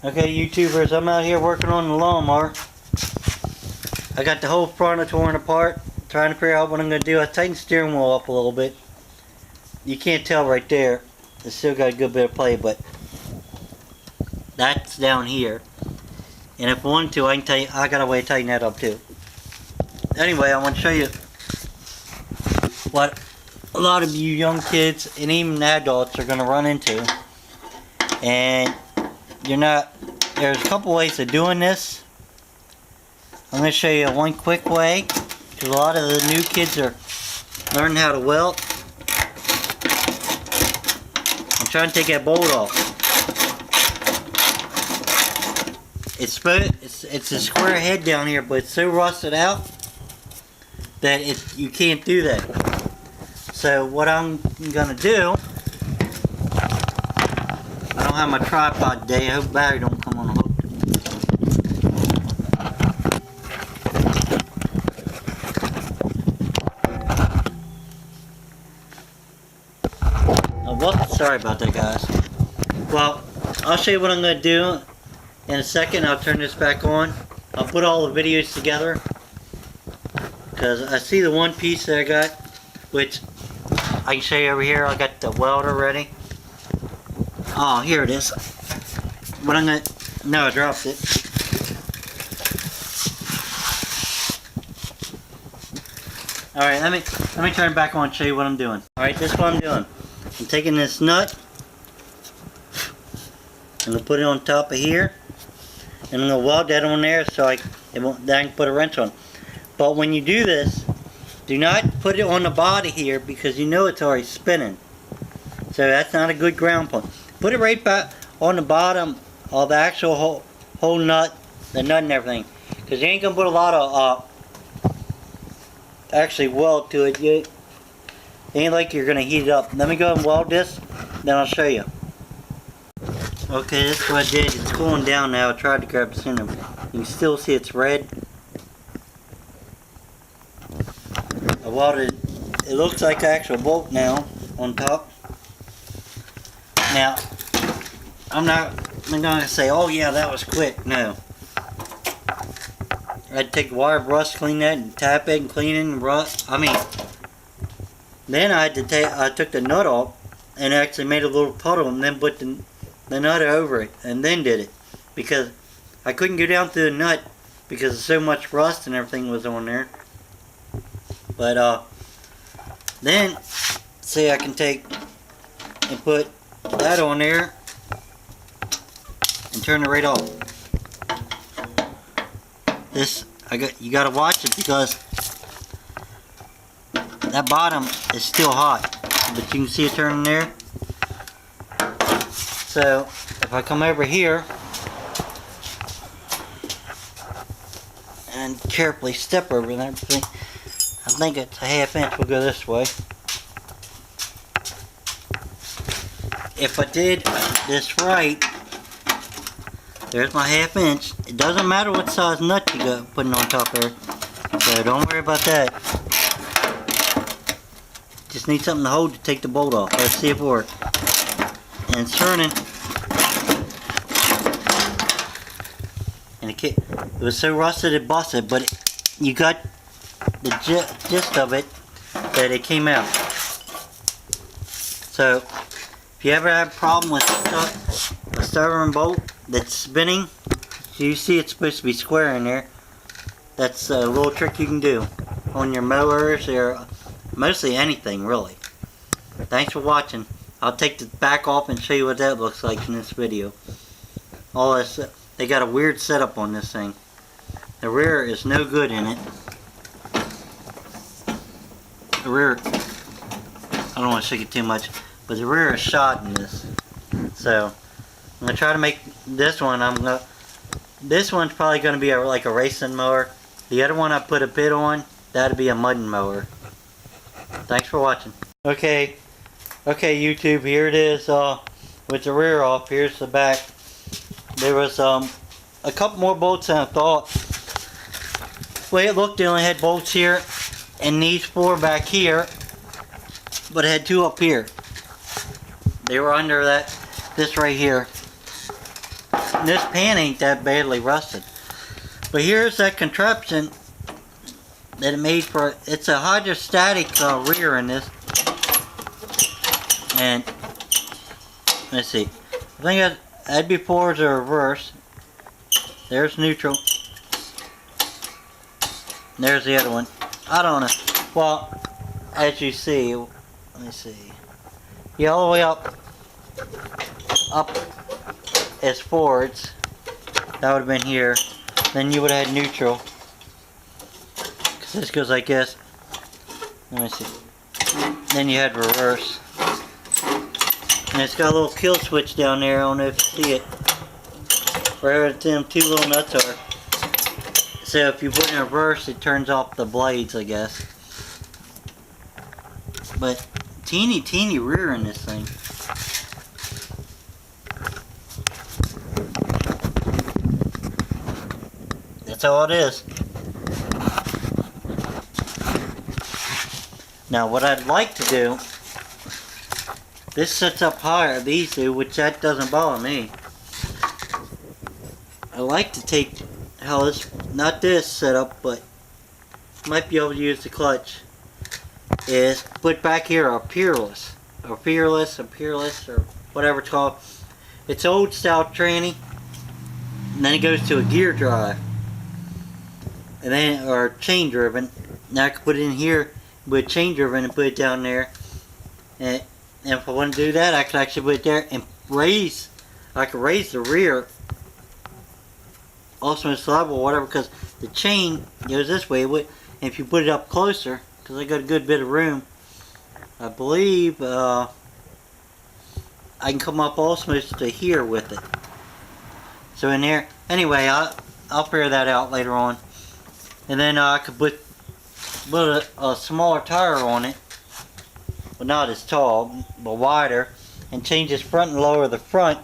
Okay, YouTubers, I'm out here working on the lawnmower. I got the whole front torn apart, trying to figure out what I'm going to do. I tightened the steering wheel up a little bit. You can't tell right there. It's still got a good bit of play, but that's down here. And if I wanted to, I got a way to tighten that up too. Anyway, I want to show you what a lot of you young kids and even adults are going to run into. And there's a couple ways of doing this. I'm going to show you one quick way, because a lot of the new kids are learning how to weld. I'm trying to take that bolt off. It's a square head down here, but it's so rusted out that you can't do that. So what I'm going to do, I don't have my tripod today. I hope the battery don't come on a hook. Oh, well, sorry about that, guys. Well, I'll show you what I'm going to do in a second. I'll turn this back on. I'll put all the videos together, because I see the one piece that I got, which I can show you over here. I got the welder ready. Oh, here it is. What I'm gonna, no, I dropped it. Alright, let me turn it back on and show you what I'm doing. Alright, this is what I'm doing. I'm taking this nut, I'm gonna put it on top of here, and I'm gonna weld that on there so then I can put a wrench on. But when you do this, do not put it on the body here, because you know it's already spinning. So that's not a good ground point. Put it right back on the bottom of the actual whole nut, the nut and everything, because you ain't gonna put a lot of actually weld to it. It ain't like you're gonna heat it up. Let me go and weld this, then I'll show you. Okay, that's what I did. It's cooling down now. I tried to grab the center. You can still see it's red. I welded. It looks like the actual bolt now on top. Now, I'm not gonna say, oh yeah, that was quick. No. I had to take the wire brush, clean that, and tap it, and clean it, and then I took the nut off, and actually made a little puddle, and then put the nut over it, and then did it. Because I couldn't go down through the nut, because so much rust and everything was on there. But, then, see, I can take and put that on there and turn it right off. You gotta watch it, because that bottom is still hot, but you can see it turning there. So if I come over here and carefully step over that, I think it's a ½ inch. We'll go this way. If I did this right, there's my ½ inch. It doesn't matter what size nut you got putting on top there, so don't worry about that. Just need something to hold to take the bolt off. Let's see if it works. And it's turning. And it was so rusted it busted, but you got the gist of it, that it came out. So if you ever have a problem with a stubborn bolt that's spinning, you see it's supposed to be square in there. That's a little trick you can do on your mowers or mostly anything, really. Thanks for watching. I'll take the back off and show you what that looks like in this video. All this, they got a weird setup on this thing. The rear is no good in it. The rear, I don't want to shake it too much, but the rear is shot in this. So I'm gonna try to make this one. This one's probably gonna be like a racing mower. The other one I put a bit on, that'd be a mudding mower. Thanks for watching. Okay, YouTube, here it is with the rear off. Here's the back. There was a couple more bolts than I thought. The way it looked, they only had bolts here and these 4 back here, but it had 2 up here. They were under this right here. this pan ain't that badly rusted. But here's that contraption that it made for, it's a hydrostatic rear in this. And let's see, I think that'd be forwards or reverse. There's neutral. There's the other one. I don't know. Well, as you see, let me see. Yeah, all the way up as forwards. That would have been here. Then you would have had neutral. Because this goes like this. Let me see. Then you had reverse. And it's got a little kill switch down there. I don't know if you see it. Where them two little nuts are. So if you put it in reverse, it turns off the blades, I guess. But teeny rear in this thing. That's all it is. Now what I'd like to do, this sits up higher, these do, which that doesn't bother me. I like to take how this, not this setup, but might be able to use the clutch, is put back here a peerless, or whatever it's called. It's old style tranny, and then it goes to a gear drive, and then, or chain driven. Now I can put it in here with chain driven and put it down there, and if I want to do that, I could actually put it there and raise, I could raise the rear also it's level or whatever, because the chain goes this way. And if you put it up closer, because I got a good bit of room, I believe I can come up almost to here with it. So in there, anyway, I'll figure that out later on. And then I could put a smaller tire on it, but not as tall, but wider, and change this front and lower the front,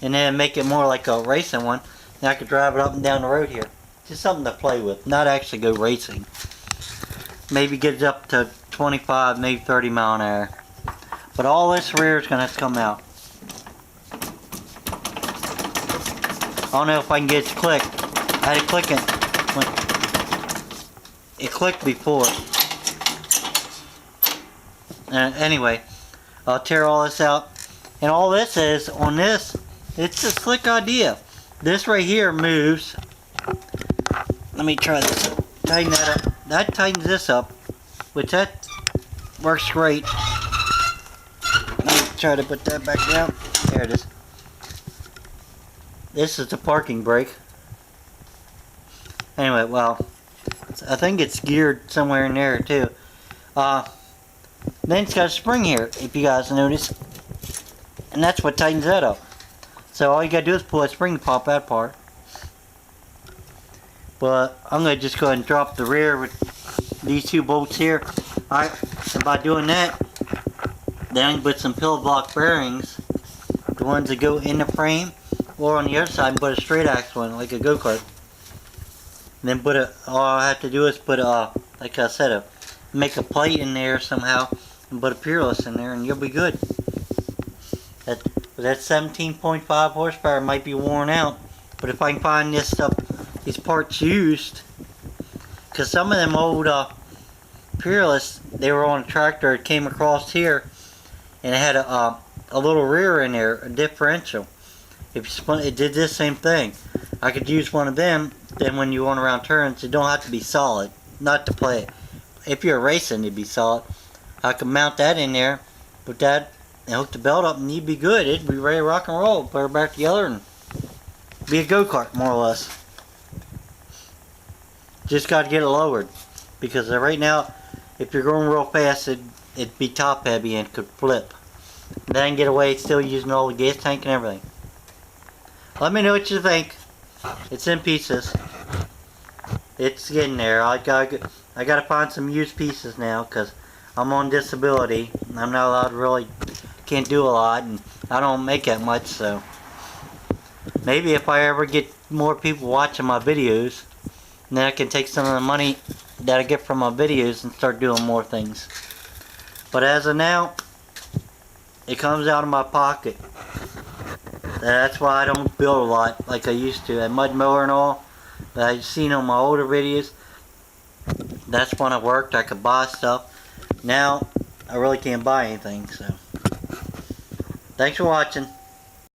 and then make it more like a racing one. Now I could drive it up and down the road here. Just something to play with, not actually go racing. Maybe get it up to 25, maybe 30 mile an hour. But all this rear is going to have to come out. I don't know if I can get it to click. I had it clicking. It clicked before. Anyway, I'll tear all this out. And all this is, on this, it's a slick idea. This right here moves. Let me try this. Tighten that up. That tightens this up, which that works great. Let me try to put that back down. There it is. This is the parking brake. Anyway, well, I think it's geared somewhere in there too. Then it's got a spring here, if you guys notice. And that's what tightens that up. So all you gotta do is pull that spring to pop that part. But I'm gonna just go ahead and drop the rear with these two bolts here. Alright, and by doing that, then I can put some pillow block bearings, the ones that go in the frame, or on the other side, and put a straight axle one, like a go-kart. And then all I have to do is put like I said, make a plate in there somehow, and put a peerless in there, and you'll be good. That 17.5 horsepower might be worn out, but if I can find this stuff, these parts used, because some of them old Peerless, they were on a tractor, it came across here, and it had a little rear in there, a differential. If you spun, it did this same thing. I could use one of them, then when you want around turns, it don't have to be solid, not to play it. If you're racing, it'd be solid. I could mount that in there, put that, and hook the belt up, and you'd be good. It'd be ready to rock and roll. Put her back together and be a go-kart, more or less. Just got to get it lowered, because right now, if you're going real fast, it'd be top heavy and could flip. Then I can get away still using all the gas tank and everything. Let me know what you think. It's in pieces. It's getting there. I gotta find some used pieces now, because I'm on disability. I'm not allowed to really, can't do a lot, and I don't make that much, so maybe if I ever get more people watching my videos, then I can take some of the money that I get from my videos and start doing more things. But as of now, it comes out of my pocket. That's why I don't build a lot like I used to. A mud mower and all that I've seen on my older videos. That's when I worked. I could buy stuff. Now I really can't buy anything. So thanks for watching.